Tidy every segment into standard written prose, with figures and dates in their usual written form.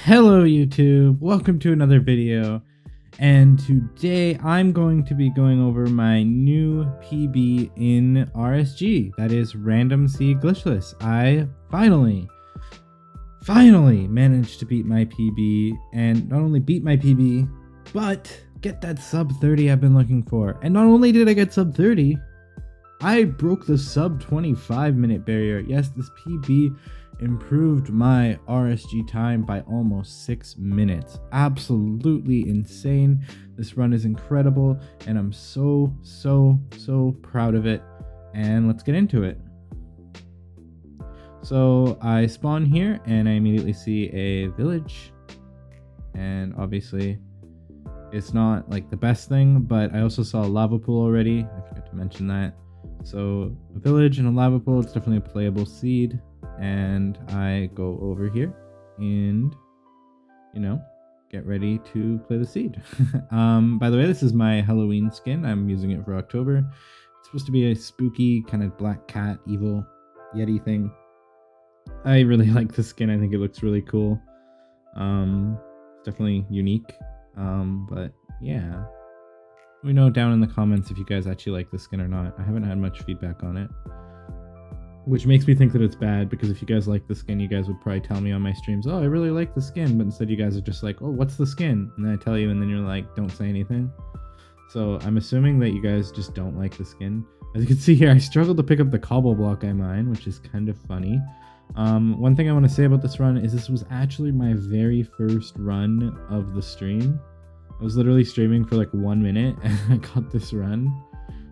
Hello YouTube, welcome to another video, and today I'm going to be going over my new PB in RSG, that is Random Seed Glitchless. I finally managed to beat my PB, and not only beat my PB, but get that sub 30 I've been looking for. And not only did I get sub 30, I broke the sub 25 minute barrier. Yes, this PB improved my RSG time by almost 6 minutes. Absolutely insane. This run is incredible, and I'm so proud of it. And let's get into it. So I spawn here and I immediately see a village, and obviously it's not like the best thing, but I also saw a lava pool already. I forgot to mention that. So a village and a lava pool, it's definitely a playable seed. And I go over here and, get ready to play the seed. By the way, this is my Halloween skin. I'm using it for October. It's supposed to be a spooky kind of black cat, evil yeti thing. I really like the skin. I think it looks really cool. It's definitely unique. But yeah, let me know down in the comments if you guys actually like the skin or not. I haven't had much feedback on it, which makes me think that it's bad, because if you guys like the skin, you guys would probably tell me on my streams, oh, I really like the skin, but instead you guys are just like, oh, what's the skin? And then I tell you, and then you're like, don't say anything. So I'm assuming that you guys just don't like the skin. As you can see here, I struggled to pick up the cobble block I mine, which is kind of funny. One thing I want to say about this run is this was actually my very first run of the stream. I was literally streaming for like 1 minute and I got this run.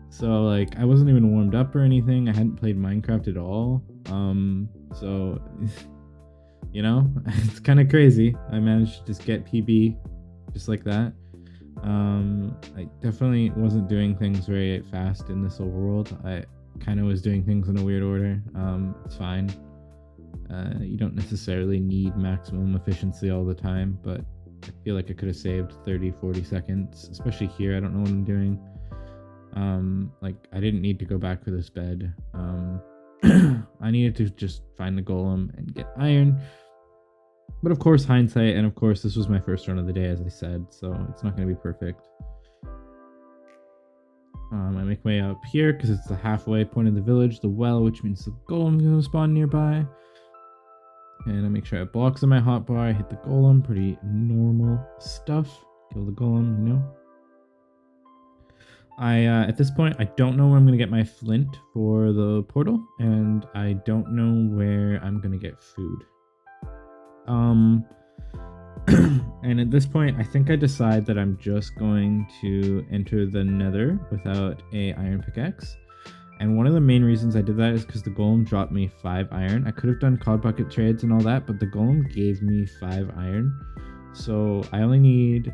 So like I wasn't even warmed up or anything. I hadn't played Minecraft at all. So it's kind of crazy. I managed to just get PB just like that. I definitely wasn't doing things very fast in this overworld. I kind of was doing things in a weird order. It's fine. You don't necessarily need maximum efficiency all the time, but I feel like I could have saved 30-40 seconds, especially here. I don't know what I'm doing. Like I didn't need to go back for this bed. I needed to just find the golem and get iron, but of course hindsight, and of course this was my first run of the day, as I said, so it's not going to be perfect. I make my way up here because it's the halfway point of the village, the well, which means the golem's going to spawn nearby. And I make sure I have blocks in my hotbar. I hit the golem, pretty normal stuff. Kill the golem, at this point, I don't know where I'm going to get my flint for the portal, and I don't know where I'm going to get food. And at this point, I think I decide that I'm just going to enter the nether without a iron pickaxe. And one of the main reasons I did that is because the golem dropped me 5 iron. I could have done cod bucket trades and all that, but the golem gave me 5 iron. So I only need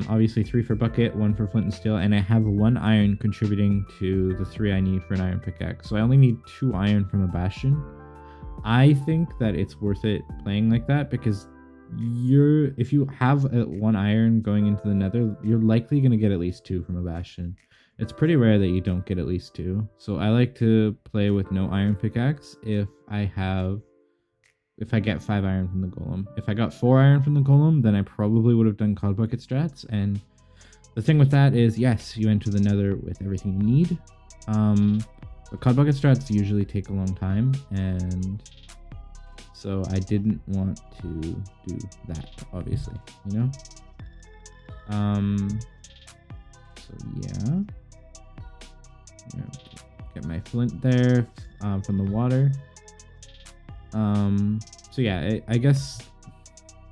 obviously 3 for bucket, 1 for flint and steel, and I have 1 iron contributing to the 3 I need for an iron pickaxe. So I only need 2 iron from a bastion. I think that it's worth it playing like that, because if you have 1 iron going into the nether, you're likely going to get at least 2 from a bastion. It's pretty rare that you don't get at least 2. So I like to play with no iron pickaxe if I get 5 iron from the golem. If I got 4 iron from the golem, then I probably would have done cod bucket strats. And the thing with that is, yes, you enter the nether with everything you need. But cod bucket strats usually take a long time, and so I didn't want to do that, obviously, So yeah. Get my flint there from the water. So yeah, I guess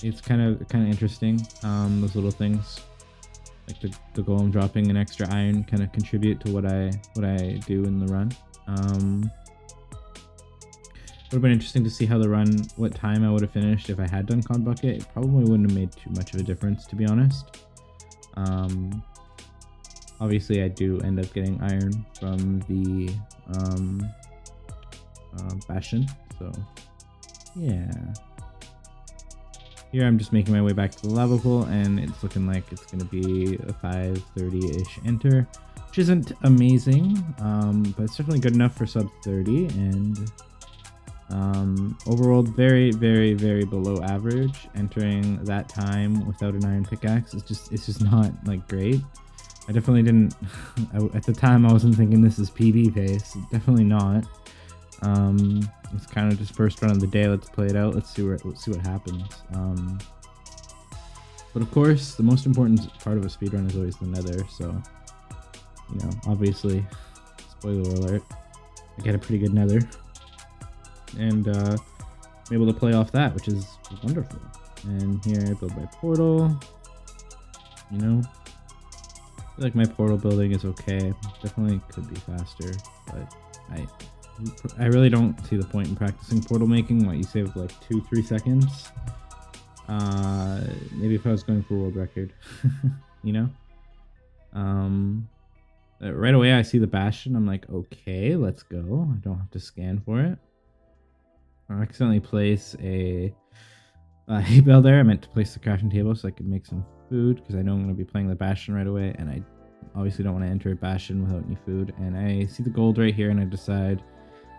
it's kind of interesting. Those little things, like the golem dropping an extra iron, kind of contribute to what I do in the run. Would have been interesting to see how what time I would have finished if I had done cod bucket. It probably wouldn't have made too much of a difference, to be honest. Obviously I do end up getting iron from the bastion, so yeah. Here I'm just making my way back to the lava pool, and it's looking like it's going to be a 5:30-ish enter, which isn't amazing, but it's definitely good enough for sub 30, and Overworld, very, very, very below average. Entering that time without an iron pickaxe is just not like great. I definitely didn't. At the time, I wasn't thinking this is PB pace. Definitely not. It's kind of just first run of the day. Let's play it out. Let's see what happens. But of course, the most important part of a speedrun is always the nether. So, you know, obviously, spoiler alert, I get a pretty good nether, and I'm able to play off that, which is wonderful. And here I build my portal. You know, I feel like my portal building is okay. Definitely could be faster, but I really don't see the point in practicing portal making. What, you save like 2-3 seconds? Maybe if I was going for world record, you know. Right away I see the bastion. I'm like, okay, let's go. I don't have to scan for it. I accidentally place a hay bale there. I meant to place the crafting table so I could make some food, because I know I'm going to be playing the bastion right away, and I obviously don't want to enter a bastion without any food. And I see the gold right here, and I decide,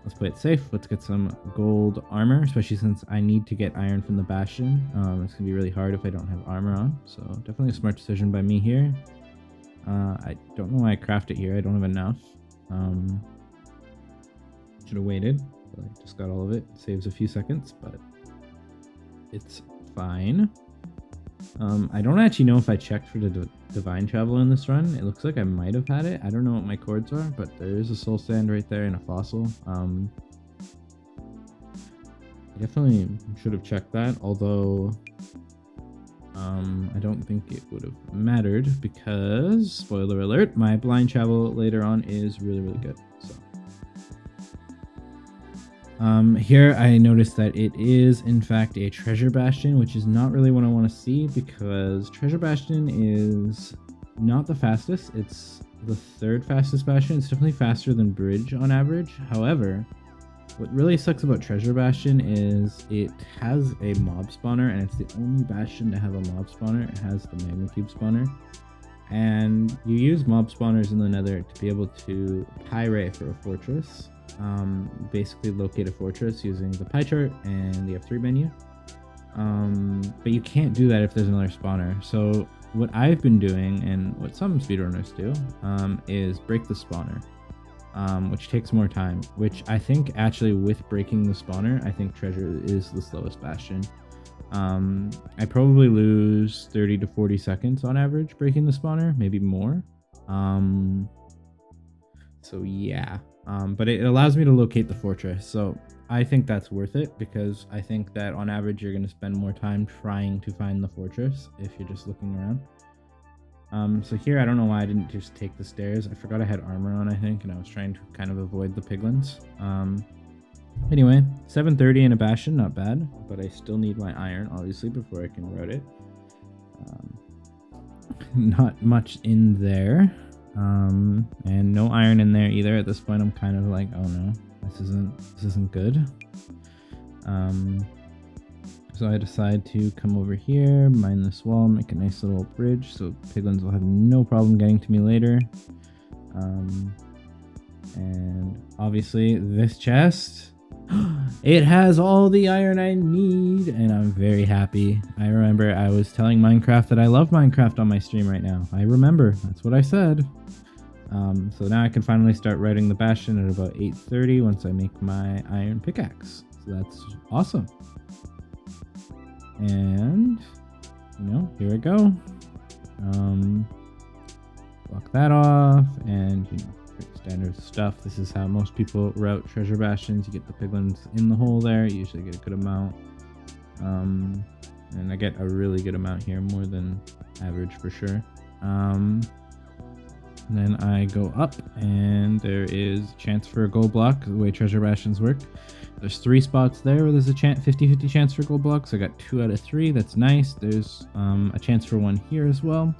let's play it safe. Let's get some gold armor, especially since I need to get iron from the bastion. It's gonna be really hard if I don't have armor on. So definitely a smart decision by me here. I don't know why I crafted here. I don't have enough. Should have waited. But I just got all of it. Saves a few seconds, but it's fine. I don't actually know if I checked for the divine travel in this run. It looks like I might have had it. I don't know what my cords are, but there is a soul sand right there and a fossil. I definitely should have checked that, although I don't think it would have mattered, because, spoiler alert, my blind travel later on is really, really good. So here I noticed that it is in fact a treasure bastion, which is not really what I want to see, because treasure bastion is not the fastest. It's the third fastest bastion. It's definitely faster than bridge on average. However, what really sucks about treasure bastion is it has a mob spawner, and it's the only bastion to have a mob spawner. It has the magma cube spawner, and you use mob spawners in the nether to be able to pyrite for a fortress. Basically locate a fortress using the pie chart and the F3 menu. But you can't do that if there's another spawner. So what I've been doing, and what some speedrunners do, is break the spawner, which takes more time, which I think actually with breaking the spawner, I think treasure is the slowest bastion. I probably lose 30 to 40 seconds on average breaking the spawner, maybe more. So yeah. But it allows me to locate the fortress, so I think that's worth it, because I think that on average you're going to spend more time trying to find the fortress if you're just looking around. So here, I don't know why I didn't just take the stairs. I forgot I had armor on, I think, and I was trying to kind of avoid the piglins. Anyway, 730 in a bastion, not bad, but I still need my iron, obviously, before I can route it. Not much in there. And no iron in there either. At this point, I'm kind of like, oh no, this isn't good. So I decide to come over here, mine this wall, make a nice little bridge, so piglins will have no problem getting to me later. And obviously this chest, it has all the iron I need, and I'm very happy. I remember I was telling Minecraft that I love Minecraft on my stream right now. I remember, that's what I said. So now I can finally start writing the bastion at about 8:30 once I make my iron pickaxe. So that's awesome. And, you know, here we go. Block that off, and, you know, standard stuff. This is how most people route treasure bastions. You get the piglins in the hole there. You usually get a good amount. And I get a really good amount here, more than average for sure. And then I go up, and there is a chance for a gold block, the way treasure bastions work. There's 3 spots there where there's a 50-50 chance for gold blocks. I got 2 out of 3. That's nice. There's a chance for 1 here as well.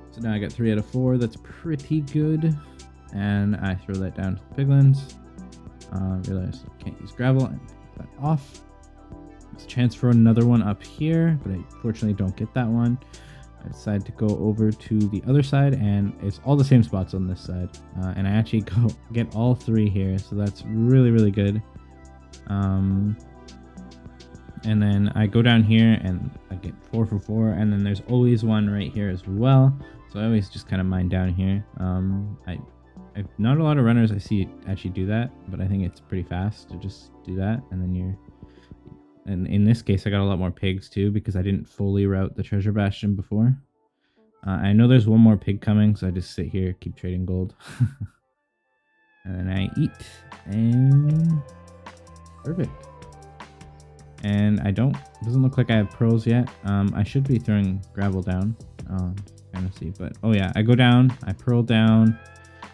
So now I got 3 out of 4. That's pretty good. And I throw that down to the piglins. Realize I can't use gravel, and put that off. There's a chance for another one up here, but I fortunately don't get that one. I decide to go over to the other side, and it's all the same spots on this side. And I actually go get all 3 here, so that's really, really good. And then I go down here and I get 4 for 4, and then there's always one right here as well. So I always just kind of mine down here. I've not a lot of runners I see actually do that, but I think it's pretty fast to just do that. And then and in this case, I got a lot more pigs too, because I didn't fully route the treasure bastion before. I know there's one more pig coming, so I just sit here, keep trading gold. And then I eat, and perfect. And doesn't look like I have pearls yet. I should be throwing gravel down, kind of see, but oh yeah, I go down, I pearl down,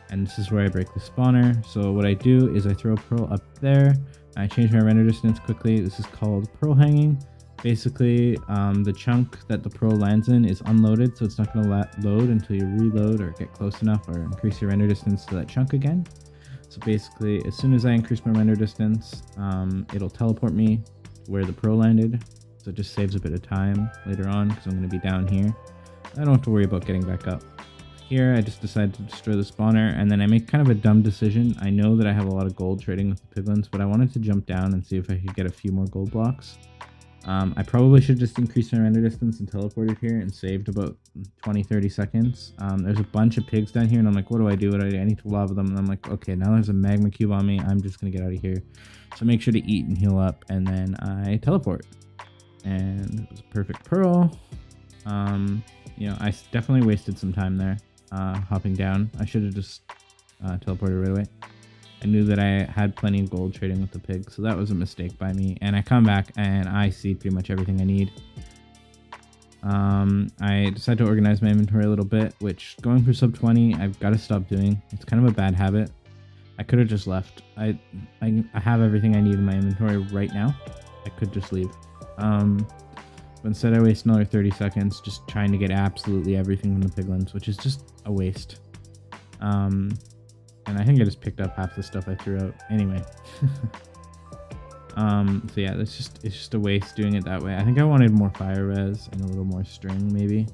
and this is where I break the spawner. So what I do is I throw a pearl up there. I change my render distance quickly. This is called pearl hanging. Basically, the chunk that the pearl lands in is unloaded, so it's not going to load until you reload or get close enough or increase your render distance to that chunk again. So basically, as soon as I increase my render distance, it'll teleport me where the pearl landed. So it just saves a bit of time later on, because I'm going to be down here. I don't have to worry about getting back up. Here, I just decided to destroy the spawner, and then I make kind of a dumb decision. I know that I have a lot of gold trading with the piglins, but I wanted to jump down and see if I could get a few more gold blocks. I probably should just increase my render distance and teleported here and saved about 20-30 seconds. There's a bunch of pigs down here, and I'm like, what do I do? I need to lava them. And I'm like, okay, now there's a magma cube on me. I'm just going to get out of here. So make sure to eat and heal up, and then I teleport. And it was a perfect pearl. You know, I definitely wasted some time there hopping down. I should have just teleported right away. I knew that I had plenty of gold trading with the pig, so that was a mistake by me. And I come back and I see pretty much everything I need. I decided to organize my inventory a little bit, which going for sub 20, I've got to stop doing. It's kind of a bad habit. I could have just left. I have everything I need in my inventory right now. I could just leave. But instead I waste another 30 seconds just trying to get absolutely everything from the piglins, which is just a waste. And I think I just picked up half the stuff I threw out anyway. So yeah, it's just a waste doing it that way. I think I wanted more fire res and a little more string maybe.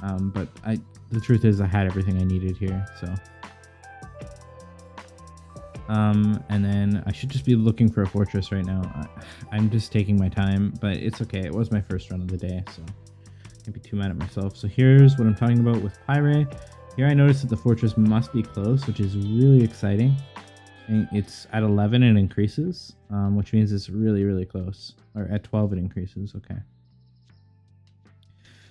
But the truth is I had everything I needed here, so. And then I should just be looking for a fortress right now. I'm just taking my time, but it's okay. It was my first run of the day, so I can't be too mad at myself. So here's what I'm talking about with Pyre. Here I noticed that the fortress must be close, which is really exciting. And it's at 11 it increases, which means it's really, really close. Or at 12 it increases, okay.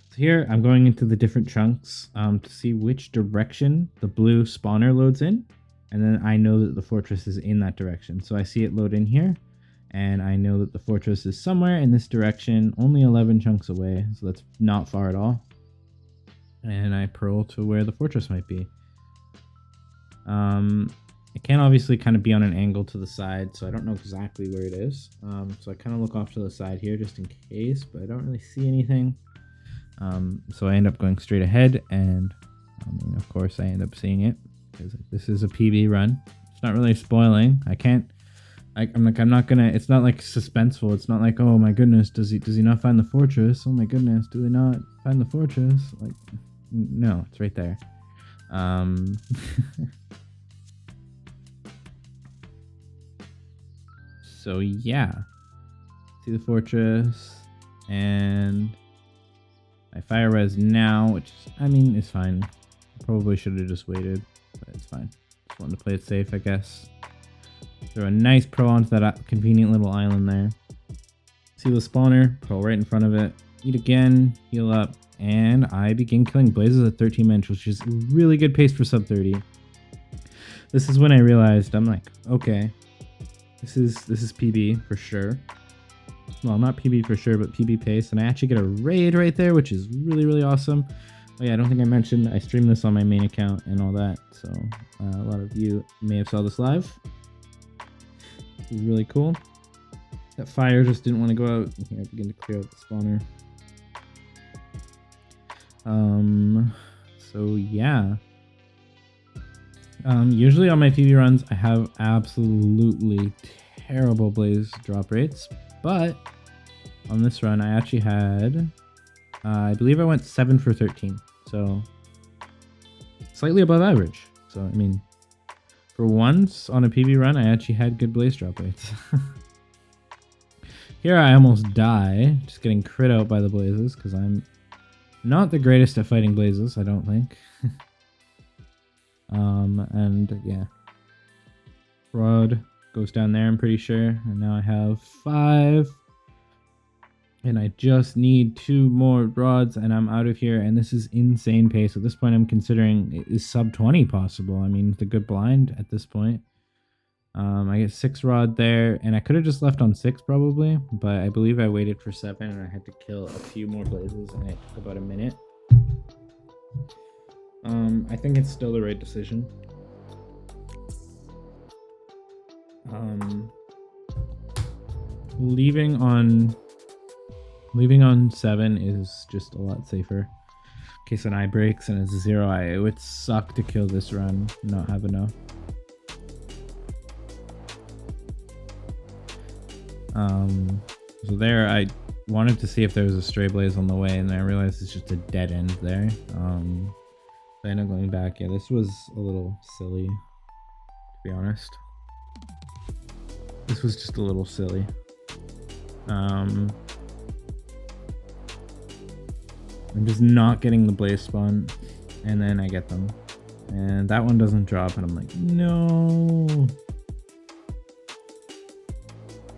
So here I'm going into the different chunks to see which direction the blue spawner loads in. And then I know that the fortress is in that direction. So I see it load in here, and I know that the fortress is somewhere in this direction, only 11 chunks away. So that's not far at all. And I pearl to where the fortress might be. It can obviously kind of be on an angle to the side, so I don't know exactly where it is. So I kind of look off to the side here just in case, but I don't really see anything. So I end up going straight ahead, and of course I end up seeing it. This is a PB run. It's not really spoiling. I'm not gonna. It's not like suspenseful. It's not like, oh my goodness, does he not find the fortress? Oh my goodness, do they not find the fortress? Like, no, it's right there. So yeah, see the fortress, and I fire res now, which is fine. Probably should have just waited. But it's fine. Just wanted to play it safe, I guess. Throw a nice pro onto that convenient little island there. See the spawner, pro right in front of it. Eat again, heal up, and I begin killing blazes at 13 minutes, which is really good pace for sub 30. This is when I realized, I'm like, okay, this is PB for sure. Well, not PB for sure, but PB pace, and I actually get a raid right there, which is really, really awesome. Oh yeah, I don't think I mentioned I stream this on my main account and all that, so a lot of you may have saw this live. This is really cool. That fire just didn't want to go out. Here, I begin to clear out the spawner. So yeah. Usually on my PB runs, I have absolutely terrible blaze drop rates, but on this run, I actually had, I believe I went 7 for 13. So slightly above average. So, for once on a PB run, I actually had good blaze drop rates. Here I almost die, just getting crit out by the blazes, because I'm not the greatest at fighting blazes, I don't think. And yeah. Rod goes down there, I'm pretty sure. And now I have 5. And I just need 2 more rods and I'm out of here. And this is insane pace. At this point, I'm considering is sub 20 possible. I mean, with a good blind at this point. I get 6 rod there, and I could have just left on 6 probably, but I believe I waited for 7 and I had to kill a few more blazes and it took about a minute. I think it's still the right decision. Leaving on 7 is just a lot safer. In case an eye breaks and it's 0 eye, it would suck to kill this run, not have enough. So there, I wanted to see if there was a stray blaze on the way, and I realized it's just a dead end there. So I ended up going back. Yeah, this was a little silly, to be honest. This was just a little silly. I'm just not getting the blaze spawn, and then I get them. And that one doesn't drop, and I'm like, no.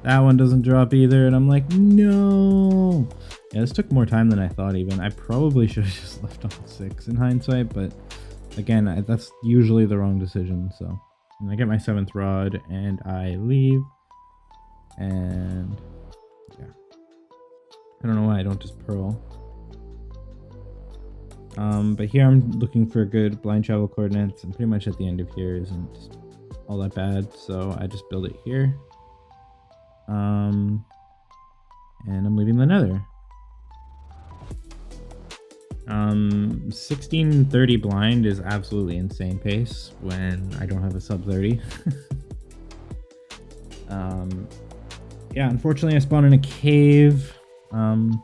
That one doesn't drop either, and I'm like, no. Yeah, this took more time than I thought even. I probably should have just left on 6 in hindsight, but again, that's usually the wrong decision, so. And I get my 7th rod, and I leave. And yeah. I don't know why I don't just pearl. But here I'm looking for good blind travel coordinates, and pretty much at the end of here isn't all that bad, so I just build it here. And I'm leaving the nether. 1630 blind is absolutely insane pace when I don't have a sub 30. Yeah, unfortunately I spawned in a cave. And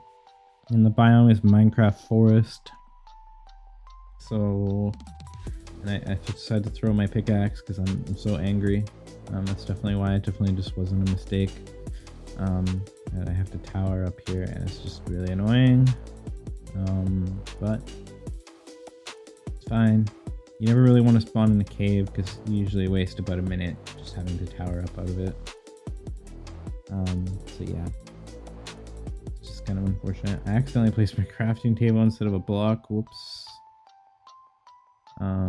the biome is Minecraft forest. So, and I decided to throw my pickaxe because I'm so angry. That's definitely why. It definitely just wasn't a mistake. And I have to tower up here, and it's just really annoying. But it's fine. You never really want to spawn in a cave because you usually waste about a minute just having to tower up out of it. So yeah, it's just kind of unfortunate. I accidentally placed my crafting table instead of a block. Whoops. Yeah. I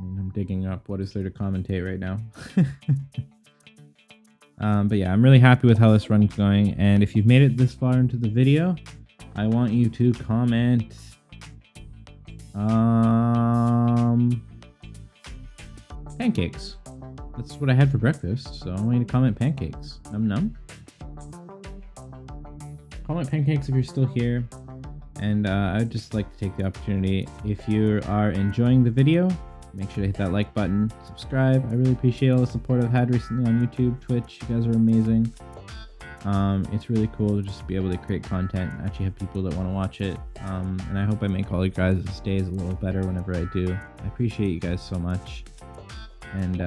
mean, I'm digging up. What is there to commentate right now? But yeah, I'm really happy with how this run's going. And if you've made it this far into the video, I want you to comment. Pancakes. That's what I had for breakfast. So I want you to comment pancakes. Num num. Comment pancakes if you're still here. And I'd just like to take the opportunity, if you are enjoying the video, make sure to hit that like button, subscribe. I really appreciate all the support I've had recently on YouTube, Twitch. You guys are amazing. It's really cool to just be able to create content and actually have people that want to watch it. And I hope I make all you guys' days a little better whenever I do. I appreciate you guys so much. And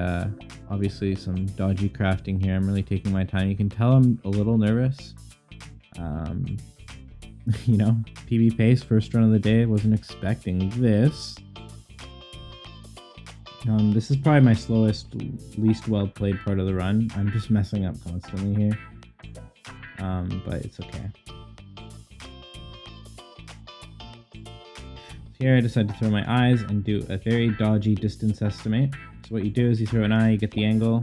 obviously some dodgy crafting here. I'm really taking my time. You can tell I'm a little nervous. You know, PB pace, first run of the day. Wasn't expecting this. This is probably my slowest, least well played part of the run. I'm just messing up constantly here. But it's okay. So here I decided to throw my eyes and do a very dodgy distance estimate. So what you do is you throw an eye, you get the angle,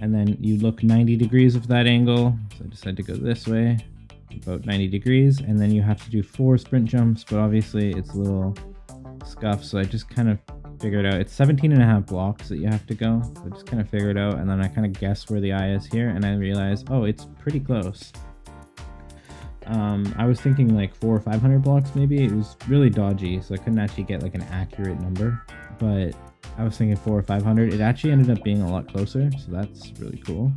and then you look 90 degrees of that angle. So I decided to go this way, about 90 degrees, and then you have to do 4 sprint jumps, but obviously it's a little scuffed, so I just kind of figured out it's 17.5 blocks that you have to go. So I just kind of figured out, and then I kind of guessed where the eye is here, and I realized, oh, it's pretty close. I was thinking like 400 or 500 blocks maybe. It was really dodgy, so I couldn't actually get like an accurate number, but I was thinking 400 or 500. It actually ended up being a lot closer, so that's really cool.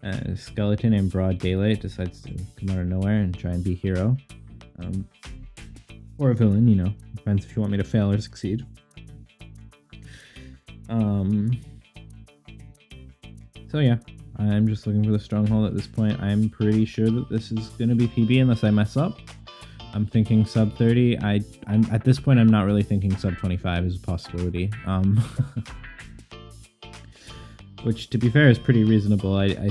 A skeleton in broad daylight decides to come out of nowhere and try and be hero. Or a villain, you know. Depends if you want me to fail or succeed. So yeah, I'm just looking for the stronghold at this point. I'm pretty sure that this is going to be PB unless I mess up. I'm thinking sub 30. I'm at this point, I'm not really thinking sub 25 is a possibility. Which, to be fair, is pretty reasonable. I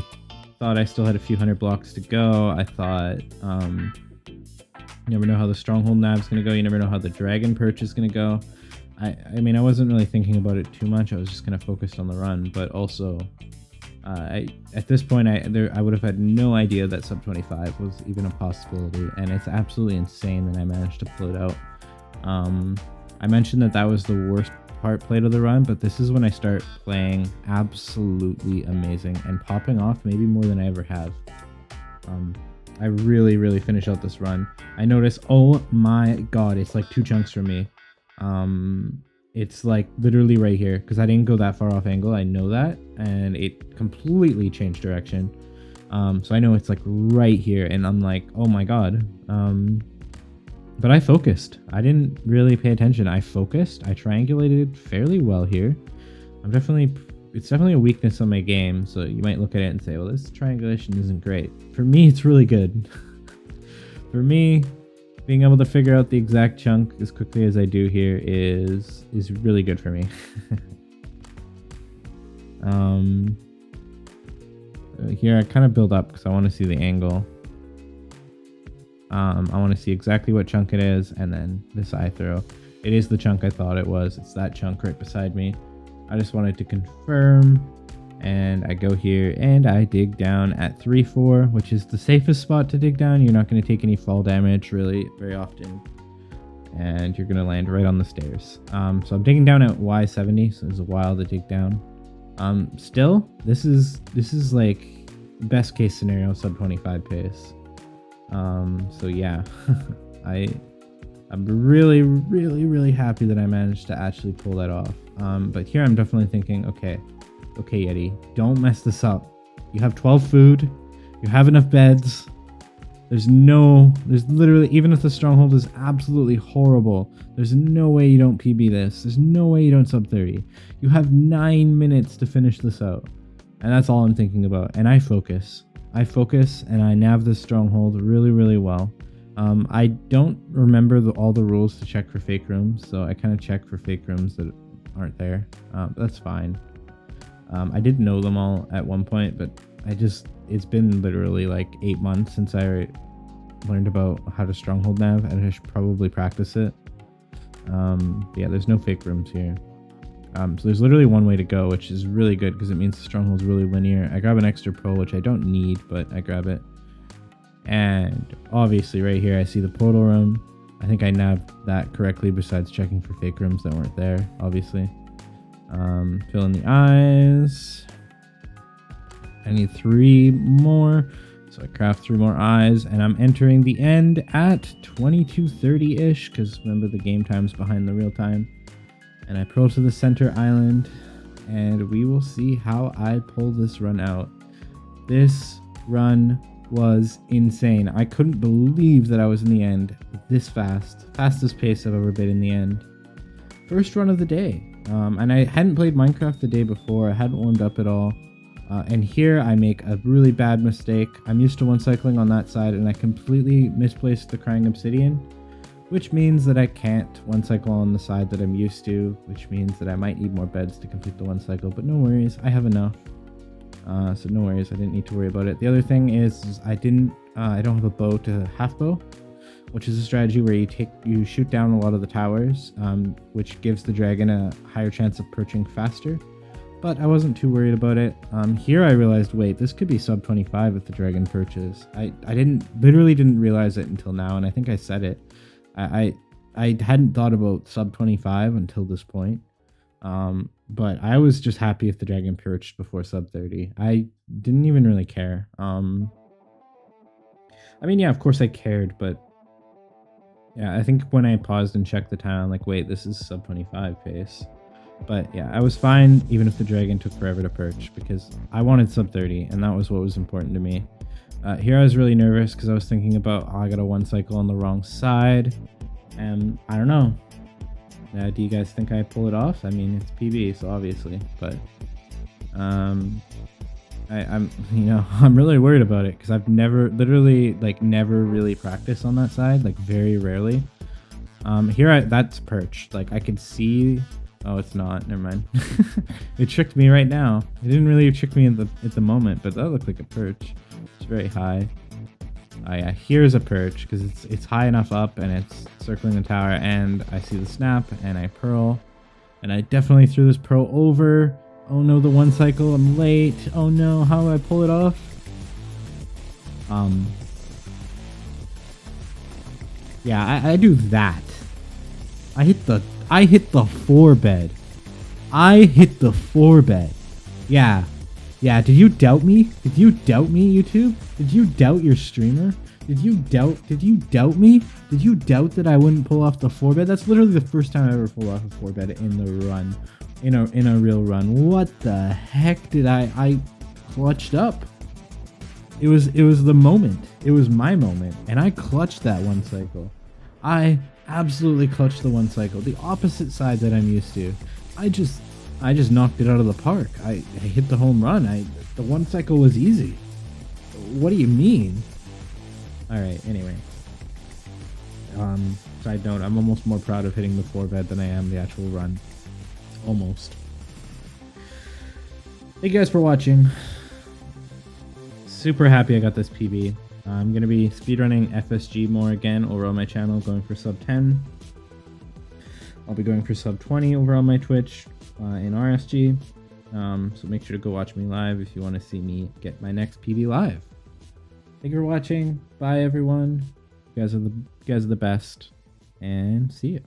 thought I still had a few hundred blocks to go. I thought, you never know how the stronghold nav's going to go. You never know how the dragon perch is going to go. I mean, I wasn't really thinking about it too much. I was just kind of focused on the run, but also, at this point, I would have had no idea that sub 25 was even a possibility, and it's absolutely insane that I managed to pull it out. I mentioned that was the worst part played of the run, but this is when I start playing absolutely amazing and popping off maybe more than I ever have. I really finish out this run. I notice, oh my god, it's like 2 chunks from me. It's like literally right here, because I didn't go that far off angle. I know that, and it completely changed direction. So I know it's like right here, and I'm like, oh my god. But I focused. I didn't really pay attention. I focused. I triangulated fairly well here. It's definitely a weakness on my game, so you might look at it and say, well, this triangulation isn't great. For me, it's really good. For me, being able to figure out the exact chunk as quickly as I do here is really good for me. Here I kind of build up because I want to see the angle. I want to see exactly what chunk it is, and then this eye throw. It is the chunk I thought it was. It's that chunk right beside me. I just wanted to confirm, and I go here and I dig down at 3-4, which is the safest spot to dig down. You're not going to take any fall damage really very often, and you're going to land right on the stairs. So I'm digging down at Y70, so there's a while to dig down. Still, this is like best case scenario sub 25 pace. So yeah, I'm really happy that I managed to actually pull that off. But here I'm definitely thinking, okay Yeti, don't mess this up. You have 12 food, you have enough beds. There's literally, even if the stronghold is absolutely horrible, there's no way you don't PB this. There's no way you don't sub 30. You have 9 minutes to finish this out. And that's all I'm thinking about. And I focus and I nav this stronghold really well. I don't remember all the rules to check for fake rooms, so I kind of check for fake rooms that aren't there. That's fine. I did know them all at one point, but it's been literally like 8 months since I learned about how to stronghold nav, and I should probably practice it. Yeah, there's no fake rooms here. So there's literally one way to go, which is really good because it means the stronghold's really linear. I grab an extra pearl, which I don't need, but I grab it. And obviously right here I see the portal room. I think I nabbed that correctly besides checking for fake rooms that weren't there, obviously. Fill in the eyes. I need 3 more, so I craft 3 more eyes, and I'm entering the end at 22:30-ish, because remember the game time's behind the real time. And I pearl to the center island, and we will see how I pull this run out. This run was insane. I couldn't believe that I was in the end this fast. Fastest pace I've ever been in the end. First run of the day. And I hadn't played Minecraft the day before. I hadn't warmed up at all. And here I make a really bad mistake. I'm used to one cycling on that side, and I completely misplaced the crying obsidian, which means that I can't one cycle on the side that I'm used to, which means that I might need more beds to complete the one cycle, but no worries, I have enough. So no worries, I didn't need to worry about it. The other thing is I don't have a bow to half bow, which is a strategy where you shoot down a lot of the towers, which gives the dragon a higher chance of perching faster. But I wasn't too worried about it. Here I realized, wait, this could be sub 25 if the dragon perches. I literally didn't realize it until now, and I think I said it. I hadn't thought about sub 25 until this point. But I was just happy if the dragon perched before sub 30. I didn't even really care. I mean, yeah, of course I cared, but yeah, I think when I paused and checked the time, I'm like, wait, this is sub 25 pace. But yeah, I was fine even if the dragon took forever to perch, because I wanted sub 30, and that was what was important to me. Here I was really nervous because I was thinking about, I got a one cycle on the wrong side, and I don't know. Do you guys think I pull it off? I mean, it's PB, so obviously, but I'm you know, I'm really worried about it because I've never never really practiced on that side, like very rarely. That's perched. Like I could see. Oh, it's not. Never mind. It tricked me right now. It didn't really trick me at the moment, but that looked like a perch. It's very high. Oh yeah, here's a perch because it's high enough up and it's circling the tower, and I see the snap and I pearl, and I definitely threw this pearl over. Oh no, the one cycle. I'm late. Oh no, how do I pull it off? Yeah, I do that. I hit the 4-bed. I hit the 4-bed. Yeah. Yeah, did you doubt me? Did you doubt me, YouTube? Did you doubt your streamer? Did you doubt me? Did you doubt that I wouldn't pull off the 4-bed? That's literally the first time I ever pulled off a 4-bed in the run. In a real run. What the heck did I clutched up? It was the moment. It was my moment, and I clutched that one cycle. I absolutely clutched the one cycle. The opposite side that I'm used to. I just knocked it out of the park. I hit the home run. The one cycle was easy. What do you mean? All right. Anyway. Side note: I'm almost more proud of hitting the 4-bed than I am the actual run. Almost. Thank you guys for watching. Super happy I got this PB. I'm going to be speedrunning FSG more again over on my channel, going for sub 10. I'll be going for sub 20 over on my Twitch in RSG. So make sure to go watch me live if you want to see me get my next PB live. Thank you for watching. Bye everyone. You guys are the best. And see you.